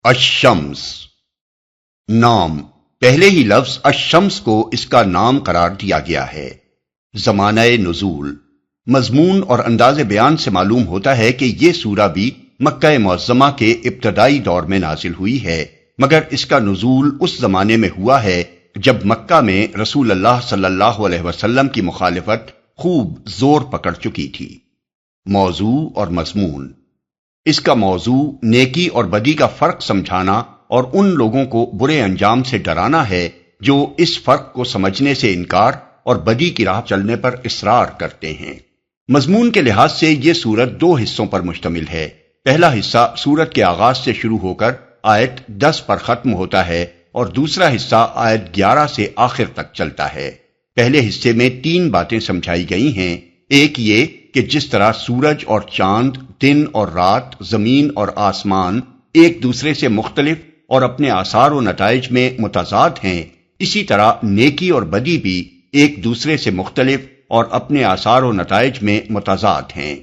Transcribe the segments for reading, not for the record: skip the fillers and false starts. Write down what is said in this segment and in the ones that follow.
الشمس نام پہلے ہی لفظ الشمس کو اس کا نام قرار دیا گیا ہے۔ زمانہ نزول مضمون اور انداز بیان سے معلوم ہوتا ہے کہ یہ سورہ بھی مکہ معظمہ کے ابتدائی دور میں نازل ہوئی ہے، مگر اس کا نزول اس زمانے میں ہوا ہے جب مکہ میں رسول اللہ صلی اللہ علیہ وسلم کی مخالفت خوب زور پکڑ چکی تھی۔ موضوع اور مضمون اس کا موضوع نیکی اور بدی کا فرق سمجھانا اور ان لوگوں کو برے انجام سے ڈرانا ہے جو اس فرق کو سمجھنے سے انکار اور بدی کی راہ چلنے پر اصرار کرتے ہیں۔ مضمون کے لحاظ سے یہ سورت دو حصوں پر مشتمل ہے۔ پہلا حصہ سورت کے آغاز سے شروع ہو کر آیت 10 پر ختم ہوتا ہے اور دوسرا حصہ آیت 11 سے آخر تک چلتا ہے۔ پہلے حصے میں 3 باتیں سمجھائی گئی ہیں۔ ایک یہ کہ جس طرح سورج اور چاند، دن اور رات، زمین اور آسمان ایک دوسرے سے مختلف اور اپنے آثار و نتائج میں متضاد ہیں، اسی طرح نیکی اور بدی بھی ایک دوسرے سے مختلف اور اپنے آثار و نتائج میں متضاد ہیں۔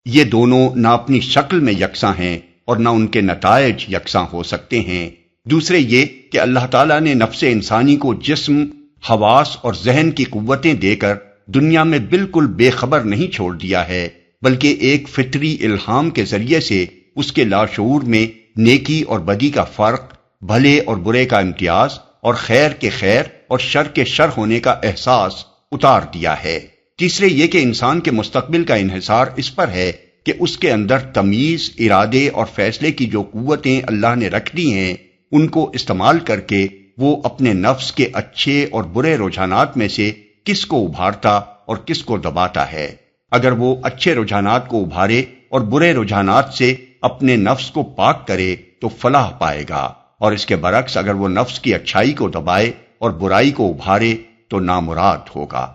یہ دونوں نہ اپنی شکل میں یکساں ہیں اور نہ ان کے نتائج یکساں ہو سکتے ہیں۔ دوسرے یہ کہ اللہ تعالیٰ نے نفس انسانی کو جسم، حواس اور ذہن کی قوتیں دے کر دنیا میں بالکل بے خبر نہیں چھوڑ دیا ہے، بلکہ ایک فطری الہام کے ذریعے سے اس کے لاشعور میں نیکی اور بدی کا فرق، بھلے اور برے کا امتیاز اور خیر کے خیر اور شر کے شر ہونے کا احساس اتار دیا ہے۔ تیسرے یہ کہ انسان کے مستقبل کا انحصار اس پر ہے کہ اس کے اندر تمیز، ارادے اور فیصلے کی جو قوتیں اللہ نے رکھ دی ہیں ان کو استعمال کر کے وہ اپنے نفس کے اچھے اور برے رجحانات میں سے کس کو ابھارتا اور کس کو دباتا ہے۔ اگر وہ اچھے رجحانات کو ابھارے اور برے رجحانات سے اپنے نفس کو پاک کرے تو فلاح پائے گا، اور اس کے برعکس اگر وہ نفس کی اچھائی کو دبائے اور برائی کو ابھارے تو نامراد ہوگا۔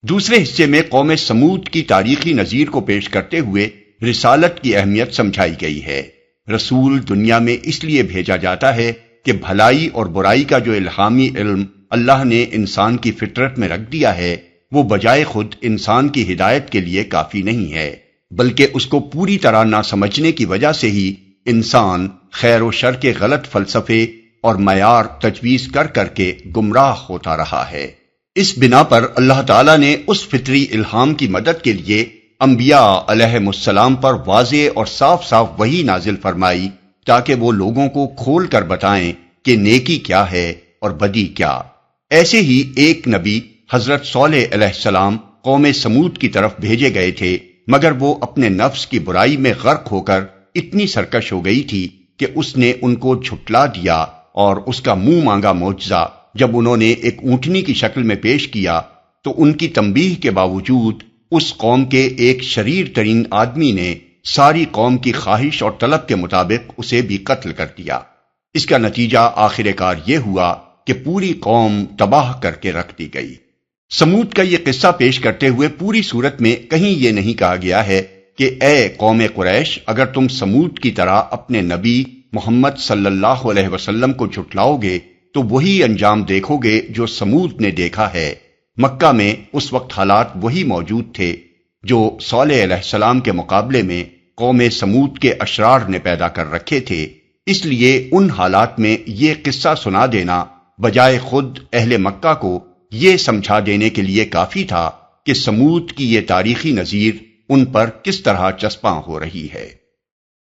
دوسرے حصے میں قوم سمود کی تاریخی نظیر کو پیش کرتے ہوئے رسالت کی اہمیت سمجھائی گئی ہے۔ رسول دنیا میں اس لیے بھیجا جاتا ہے کہ بھلائی اور برائی کا جو الہامی علم اللہ نے انسان کی فطرت میں رکھ دیا ہے وہ بجائے خود انسان کی ہدایت کے لیے کافی نہیں ہے، بلکہ اس کو پوری طرح نہ سمجھنے کی وجہ سے ہی انسان خیر و شر کے غلط فلسفے اور معیار تجویز کر کر کے گمراہ ہوتا رہا ہے۔ اس بنا پر اللہ تعالیٰ نے اس فطری الہام کی مدد کے لیے انبیاء علیہم السلام پر واضح اور صاف صاف وحی نازل فرمائی تاکہ وہ لوگوں کو کھول کر بتائیں کہ نیکی کیا ہے اور بدی کیا۔ ایسے ہی ایک نبی حضرت صالح علیہ السلام قوم سمود کی طرف بھیجے گئے تھے، مگر وہ اپنے نفس کی برائی میں غرق ہو کر اتنی سرکش ہو گئی تھی کہ اس نے ان کو جھٹلا دیا، اور اس کا منہ مانگا معجزہ جب انہوں نے ایک اونٹنی کی شکل میں پیش کیا تو ان کی تنبیہ کے باوجود اس قوم کے ایک شریر ترین آدمی نے ساری قوم کی خواہش اور طلب کے مطابق اسے بھی قتل کر دیا۔ اس کا نتیجہ آخر کار یہ ہوا کہ پوری قوم تباہ کر کے رکھ دی گئی۔ سمود کا یہ قصہ پیش کرتے ہوئے پوری صورت میں کہیں یہ نہیں کہا گیا ہے کہ اے قوم قریش، اگر تم سمود کی طرح اپنے نبی محمد صلی اللہ علیہ وسلم کو جھٹلاؤ گے تو وہی انجام دیکھو گے جو سمود نے دیکھا ہے۔ مکہ میں اس وقت حالات وہی موجود تھے جو صالح علیہ السلام کے مقابلے میں قوم سمود کے اشرار نے پیدا کر رکھے تھے، اس لیے ان حالات میں یہ قصہ سنا دینا بجائے خود اہل مکہ کو یہ سمجھا دینے کے لیے کافی تھا کہ سمود کی یہ تاریخی نظیر ان پر کس طرح چسپاں ہو رہی ہے۔